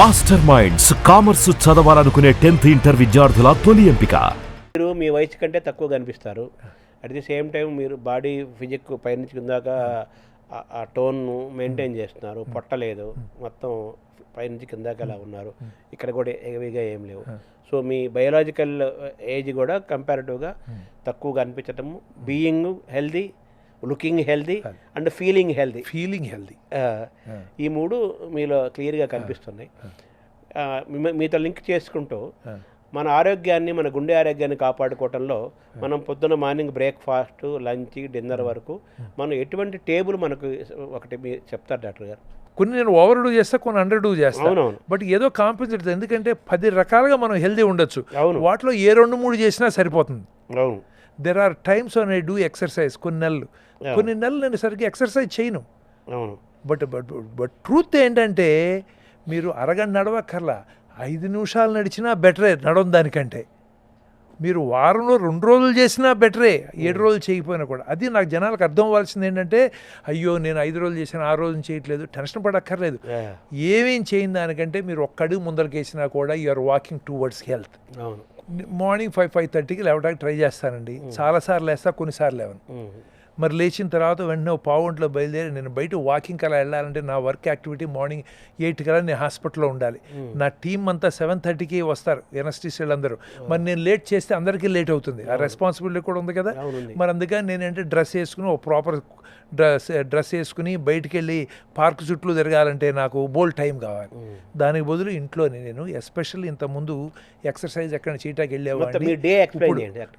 Master minds commerce చదవాలనుకునే 10th inter విద్యార్థుల తొలి ఎంపిక. మీరు మీ వయసు కంటే తక్కువ కనిపిస్తారు. అట్ ది సేమ్ టైం మీరు బాడీ ఫిజిక్ పైనుంచి కిందాక ఆ టోన్ను మెయింటైన్ చేస్తున్నారు. పొట్టలేదు, మొత్తం పైనుంచి కిందాక అలా ఉన్నారు. ఇక్కడ కూడా హెవీగా ఏం లేవు. సో మీ బయోలాజికల్ ఏజ్ కూడా కంపారిటివ్గా తక్కువ కనిపించటము, being healthy, looking healthy and feeling healthy ఈ మూడు మీలో క్లియర్గా కనిపిస్తున్నాయి. మీతో లింక్ చేసుకుంటూ మన ఆరోగ్యాన్ని, మన గుండె ఆరోగ్యాన్ని కాపాడుకోవటంలో మనం పొద్దున్న మార్నింగ్ బ్రేక్ఫాస్ట్, లంచ్, డిన్నర్ వరకు మనం ఎటువంటి టేబుల్ మనకు ఒకటి మీరు చెప్తారు డాక్టర్ గారు? కొన్ని నేను ఓవర్ డూ చేస్తా, కొన్ని అండర్ డూ చేస్తాను. బట్ ఏదో కాంపెన్సేట్, ఎందుకంటే 10 రకాలుగా మనం హెల్దీ ఉండొచ్చు. వాటిలో ఏ 2-3 చేసినా సరిపోతుంది. అవును, there are times when I do exercise. కొన్ని నెలలు నేను సరిగ్గా ఎక్సర్సైజ్ చేయను. అవును, బట్ ట్రూత్ ఏంటంటే మీరు అరగంట నడవక్కర్లా, 5 నిమిషాలు నడిచినా బెటరే నడవడం దానికంటే. మీరు వారంలో 2 రోజులు చేసినా బెటరే, 7 రోజులు చేయకపోయినా కూడా. అది నాకు జనాలకు అర్థం అవ్వాల్సింది ఏంటంటే, అయ్యో నేను 5 రోజులు చేశాను, 6 రోజులు చేయట్లేదు, టెన్షన్ పడక్కర్లేదు. ఏమేం చేయని దానికంటే మీరు ఒక్క అడుగు ముందరకేసినా కూడా యూఆర్ వాకింగ్ టువర్డ్స్ హెల్త్. అవును. మార్నింగ్ 5-5:30కి లేవడానికి ట్రై చేస్తానండి. చాలాసార్లు లేస్తా, కొన్నిసార్లు లేవను. మరి లేచిన తర్వాత వెంటనే పావు గంటలో బయలుదేరి నేను బయట వాకింగ్ అలా వెళ్ళాలంటే నా వర్క్ యాక్టివిటీ మార్నింగ్ 8 కల్లా నేను హాస్పిటల్లో ఉండాలి. నా టీం అంతా 7:30కి వస్తారు, ఎనస్టిస్టులు అందరూ. మరి నేను లేట్ చేస్తే అందరికీ లేట్ అవుతుంది. ఆ రెస్పాన్సిబిలిటీ కూడా ఉంది కదా. మరి అందుకని నేనంటే డ్రెస్ వేసుకుని, ఒక ప్రాపర్ డ్రెస్ వేసుకుని బయటికి వెళ్ళి పార్క్ చుట్టూ తిరగాలంటే నాకు బోల్డ్ టైం కావాలి. దానికి బదులు ఇంట్లోనే నేను ఎస్పెషల్లీ ఇంతకుముందు ఎక్సర్సైజ్ ఎక్కడ చేయటానికి వెళ్ళేవాడిని.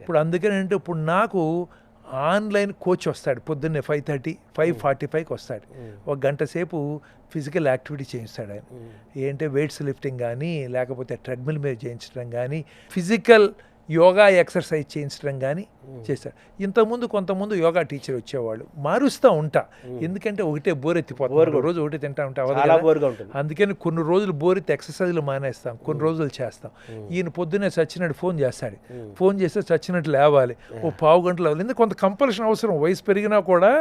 ఇప్పుడు అందుకని అంటే ఇప్పుడు నాకు ఆన్లైన్ కోచ్ వస్తాడు పొద్దున్నే 5:45కి వస్తాడు. 1 గంట సేపు ఫిజికల్ యాక్టివిటీ చేయిస్తాడు ఆయన. ఏంటంటే వెయిట్స్ లిఫ్టింగ్ కానీ, లేకపోతే ట్రెడ్మిల్ మీద చేయించడం కానీ, ఫిజికల్ యోగా ఎక్సర్సైజ్ చేయించడం కానీ చేస్తాడు. ఇంతకుముందు కొంతమంది యోగా టీచర్ వచ్చేవాళ్ళు. మారుస్తూ ఉంటా, ఎందుకంటే ఒకటే బోరెత్తిపోతాం, రోజు ఒకటి తింటా ఉంటా. అందుకని కొన్ని రోజులు బోరెత్తి ఎక్సర్సైజ్లు మానేస్తాం, కొన్ని రోజులు చేస్తాం. ఈయన పొద్దున్నే చచ్చినట్టు ఫోన్ చేస్తాడు. ఫోన్ చేస్తే చచ్చినట్టు లేవాలి, ఓ పావు గంటలు అవ్వాలి. ఎందుకంటే కొంత కంపల్షన్ అవసరం. వయసు పెరిగినా కూడా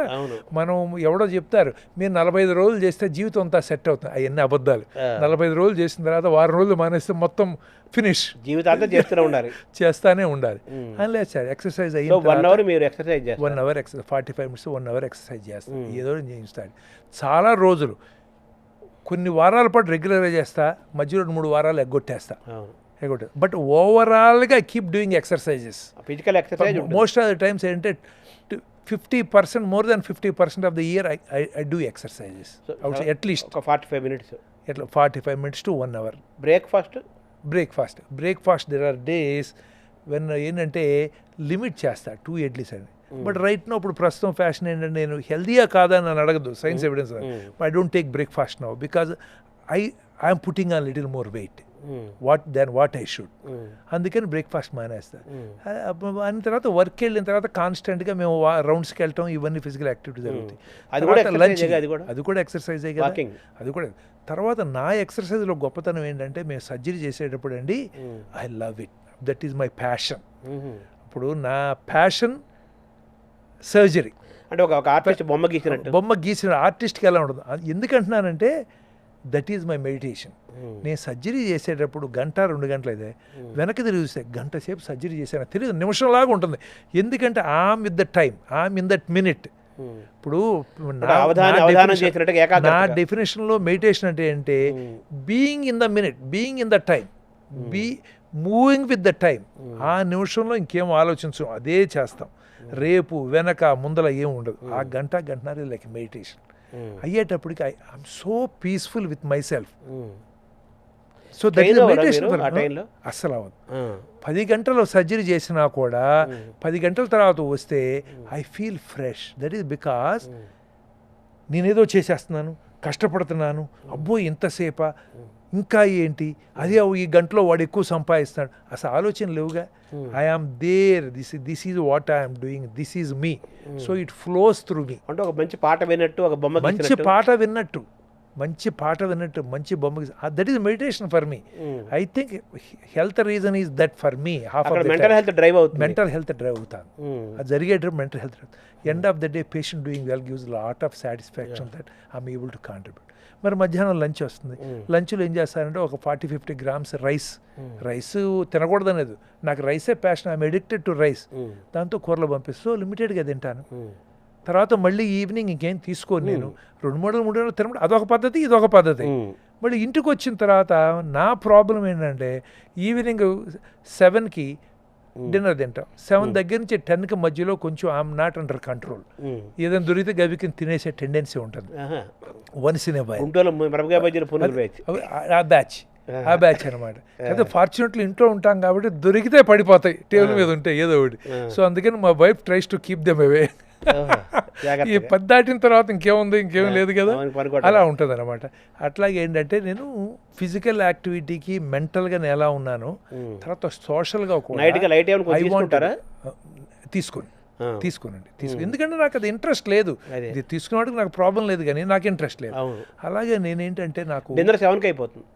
మనం ఎవడో చెప్తారు మీరు 45 రోజులు చేస్తే జీవితం అంతా సెట్ అవుతుంది. అవన్నీ అబద్ధాలు. 45 రోజులు చేసిన తర్వాత వారం రోజులు మానేస్తే మొత్తం ఫినిష్, జీవితాంతం చేస్తానే ఉండాలి. లేదు సార్, ఎక్సర్సైజ్ అయ్యి 1 అవర్ మీరు exercise 1 hour exercise 45 minutes 1 hour exercise చేస్తాను. ఏదో చేయిస్తాడు. చాలా రోజులు, కొన్ని వారాల పాటు రెగ్యులర్గా చేస్తా, మధ్యలో 2-3 వారాలు ఎగ్గొట్టేస్తా. బట్ ఓవరాల్గా keep doing exercises. Physical exercise most of the times ఏంటంటే 50%, more than 50% of the year I do exercises. At least 45 minutes. 45 minutes to 1 hour. Breakfast there are days when ఏంటంటే లిమిట్ చేస్తా 2 ఇడ్లీస్ అని. బట్ రైట్ నో ఇప్పుడు ప్రస్తుతం fashion ఏంటంటే, నేను హెల్దీయా కాదా అని నన్ను అడగదు, science evidence. I don't take breakfast now because I'm putting on little more weight what I should. అందుకని బ్రేక్ఫాస్ట్ మానేస్తా. అయిన తర్వాత వర్క్ వెళ్ళిన తర్వాత కాన్స్టెంట్గా మేము రౌండ్స్కి వెళ్ళటం, ఇవన్నీ ఫిజికల్ యాక్టివిటీ జరుగుతాయి. లంచ్ అది కూడా ఎక్సర్సైజే కదా. అది కూడా తర్వాత నా ఎక్సర్సైజ్లో గొప్పతనం ఏంటంటే, మేము సర్జరీ చేసేటప్పుడు అండి, I love it, that is my passion. ఇప్పుడు నా ప్యాషన్ సర్జరీ. అంటే ఒక ఆర్టిస్ట్ బొమ్మ గీసిన ఆర్టిస్ట్కి ఎలా ఉంటుంది. ఎందుకంటున్నానంటే దట్ ఈజ్ మై మెడిటేషన్. నేను సర్జరీ చేసేటప్పుడు 1-2 గంటలు అయితే వెనక్కి తిరిగి చూస్తే గంట సేపు సర్జరీ చేశాను తెలియదు, నిమిషంలాగా ఉంటుంది. ఎందుకంటే I'm with the time, I'm in that minute. ఇప్పుడు నా డెఫినేషన్లో మెడిటేషన్ అంటే being in the minute, being in the time, moving with the time. ఆ నిమిషంలో ఇంకేం ఆలోచించం, అదే చేస్తాం. రేపు వెనక ముందల ఏం ఉండదు. ఆ గంటన్నర లైక్ మెడిటేషన్ అయ్యేటప్పటికి I'm so peaceful with my self. So that is meditation. అస్సలు అవ్వదు. 10 గంటలు సర్జరీ చేసినా కూడా 10 గంటల తర్వాత వస్తే I feel fresh. That is because నేనేదో చేసేస్తున్నాను, కష్టపడుతున్నాను, అబ్బో ఇంతసేపా, ఇంకా ఏంటి, అదే ఈ గంటలో వాడు ఎక్కువ సంపాదిస్తున్నాడు, అసలు ఆలోచన లేవుగా. I am there, this is what I'm doing, this is me. So it flows through me. అంటే ఒక మంచి పాట విన్నట్టు, ఒక బొమ్మ మంచి పాట విన్నట్టు. మంచి పాట విన్నట్టు మంచి బొమ్మకి that is meditation for me. I think health reason is that for me. Half of mental health drive అవుతుంది. మెంటల్ హెల్త్ డ్రైవ్ అవుతాను. అది జరిగేటప్పుడు mental health end of the day patient doing well gives lot of satisfaction that I'm able to contribute. మరి మధ్యాహ్నం lunch వస్తుంది. లంచ్లో ఏం చేస్తానంటే ఒక 40-50 grams రైస్ తినకూడదనేది, నాకు రైసే passion, I'm addicted to rice. దాంతో కూరలు పంపిస్తూ లిమిటెడ్గా తింటాను. తర్వాత మళ్ళీ ఈవినింగ్ ఇంకేం తీసుకోను నేను. 2-3 తినడం అదొక పద్ధతి, ఇదొక పద్ధతి. మళ్ళీ ఇంటికి వచ్చిన తర్వాత నా ప్రాబ్లం ఏంటంటే ఈవినింగ్ 7కి డిన్నర్ తింటాం. 7 దగ్గర నుంచి 10కి మధ్యలో కొంచెం ఐఎమ్ నాట్ అండర్ కంట్రోల్. ఏదైనా దొరికితే గవికి తినేసే టెండెన్సీ ఉంటుంది. వన్స్ ఇన్ ఏ వైల్ ఆ బ్యాచ్ అనమాట. అయితే ఫార్చునేట్లీ ఇంట్లో ఉంటాం కాబట్టి దొరికితే పడిపోతాయి, టేబుల్ మీద ఉంటాయి ఏదో ఒకటి. సో అందుకని మా wife tries to keep them away. ఈ 10 దాటిన తర్వాత ఇంకేం లేదు కదా, అలా ఉంటుంది అనమాట. అట్లాగే ఏంటంటే నేను ఫిజికల్ యాక్టివిటీకి మెంటల్గా నేను ఎలా ఉన్నాను, తర్వాత సోషల్గా తీసుకోనండి. ఎందుకంటే నాకు అది ఇంట్రెస్ట్ లేదు. ఇది తీసుకునేవాడికి నాకు ప్రాబ్లం లేదు, కానీ నాకు ఇంట్రెస్ట్ లేదు. అలాగే నేనేంటంటే నాకు 7కి అయిపోతుంది.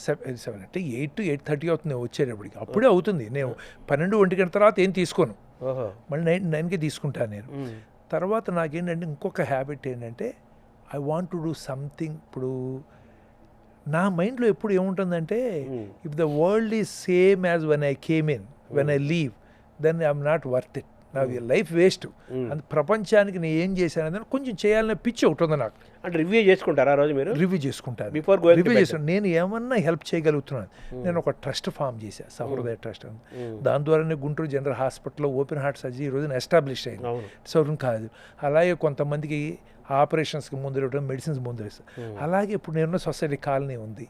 7 అంటే 8 to 8:30 అవుతుంది వచ్చేటప్పటికి. అప్పుడే అవుతుంది. నేను 12-1 గంటల తర్వాత ఏం తీసుకోను, మళ్ళీ 9కి తీసుకుంటాను నేను. తర్వాత నాకేంటంటే ఇంకొక హ్యాబిట్ ఏంటంటే I want to do something. ఇప్పుడు నా మైండ్లో ఎప్పుడు ఏముంటుందంటే if the world is same as when I came in, when I leave, then I'm not worth it. నా లైఫ్ వేస్ట్. అంత ప్రపంచానికి నేను ఏం చేశాను కొంచెం చేయాలనే పిచ్చి ఒకటి ఉంది నాకు. అంటే రివ్యూ చేసుకుంటారా రోజు మీరు? రివ్యూ చేసుకుంటాను. నేను ఏమన్నా హెల్ప్ చేయగలుగుతున్నాను. నేను ఒక ట్రస్ట్ ఫామ్ చేశాను, సహృదయ ట్రస్ట్ అని. దాని ద్వారానే గుంటూరు జనరల్ హాస్పిటల్లో ఓపెన్ హార్ట్ సర్జరీ ఈ రోజున ఎస్టాబ్లిష్ అయింది. సౌరం కాదు. అలాగే కొంతమందికి ఆపరేషన్స్కి ముందు ఇవ్వడం, మెడిసిన్స్ ముందు ఇస్తాను. అలాగే ఇప్పుడు నేను సొసైటీ కాలనీ ఉంది,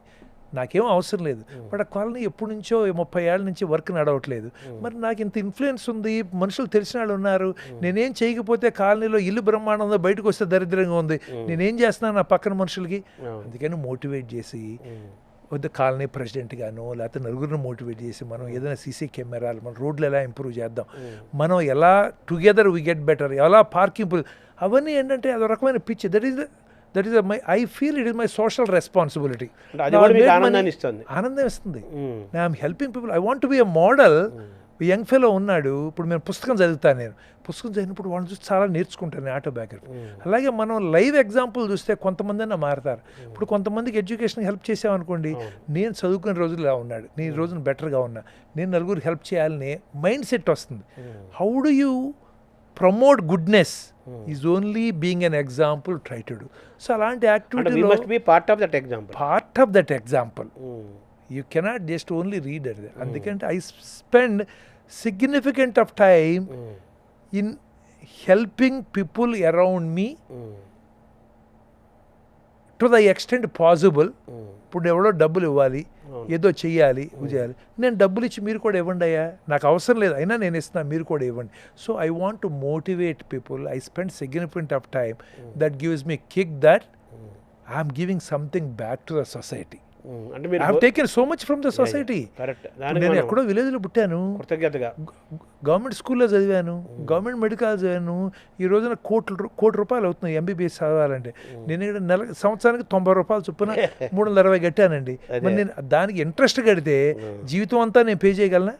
నాకేం అవసరం లేదు. బట్ ఆ కాలనీ ఎప్పటి నుంచో 30 ఏళ్ళ నుంచి వర్క్ నడవట్లేదు. మరి నాకు ఇంత ఇన్ఫ్లుయెన్స్ ఉంది, మనుషులు తెలిసిన వాళ్ళు ఉన్నారు. నేనేం చేయకపోతే కాలనీలో ఇల్లు బ్రహ్మాండంగా బయటకు వస్తే దరిద్రంగా ఉంది, నేనేం చేస్తున్నాను నా పక్కన మనుషులకి. అందుకని మోటివేట్ చేసి వద్ద కాలనీ ప్రెసిడెంట్ గాను లేకపోతే నలుగురిని మోటివేట్ చేసి మనం ఏదైనా సీసీ కెమెరాలు, మన రోడ్లు ఎలా ఇంప్రూవ్ చేద్దాం, మనం ఎలా టుగెదర్ వి గెట్ బెటర్, ఎలా పార్కింగ్, అవన్నీ ఏంటంటే అదొక రకమైన పిచ్చి. That is I feel it is my social responsibility. ఆనందం ఇస్తుంది. I'm helping people. I want to be a model. Young fellow ఉన్నాడు, ఇప్పుడు నేను పుస్తకం చదువుతాను. నేను పుస్తకం చదివినప్పుడు వాళ్ళని చూసి చాలా నేర్చుకుంటాను, ఆటోబయోగ్రఫీ. అలాగే మనం లైవ్ ఎగ్జాంపుల్ చూస్తే కొంతమంది అయినా మారుతారు. ఇప్పుడు కొంతమందికి ఎడ్యుకేషన్ హెల్ప్ చేసామనుకోండి, నేను చదువుకునే రోజులు ఇలా ఉన్నాడు, నేను ఈ రోజున బెటర్గా ఉన్నా, నేను నలుగురు హెల్ప్ చేయాలని మైండ్ సెట్ వస్తుంది. How do you promote goodness is only being an example, try to do. So అలాంటి activity part of that example. You cannot just only read it. అందుకంటే I spend significant of time in helping people around me to the extent possible. ఇప్పుడు ఎవడో డబ్బులు ఇవ్వాలి, ఏదో చెయ్యాలి, నేను డబ్బులు ఇచ్చి మీరు కూడా ఇవ్వండి అయ్యా, నాకు అవసరం లేదు అయినా నేను ఇస్తున్నాను, మీరు కూడా ఇవ్వండి. So I want to motivate people. I spend significant of time that gives me kick that I'm giving something back to the society. I have taken so much from the society. నేను ఎక్కడో విలేజ్లో పుట్టాను, government స్కూల్లో చదివాను, government medical చదివాను. ఈ రోజున కోటి రూపాయలు అవుతున్నాయి ఎంబీబీఎస్ చదవాలంటే. నేను ఇక్కడ సంవత్సరానికి 90 రూపాయలు చొప్పున 360 కట్టానండి. మరి నేను దానికి ఇంట్రెస్ట్ కడితే జీవితం అంతా నేను పే చేయగలనా?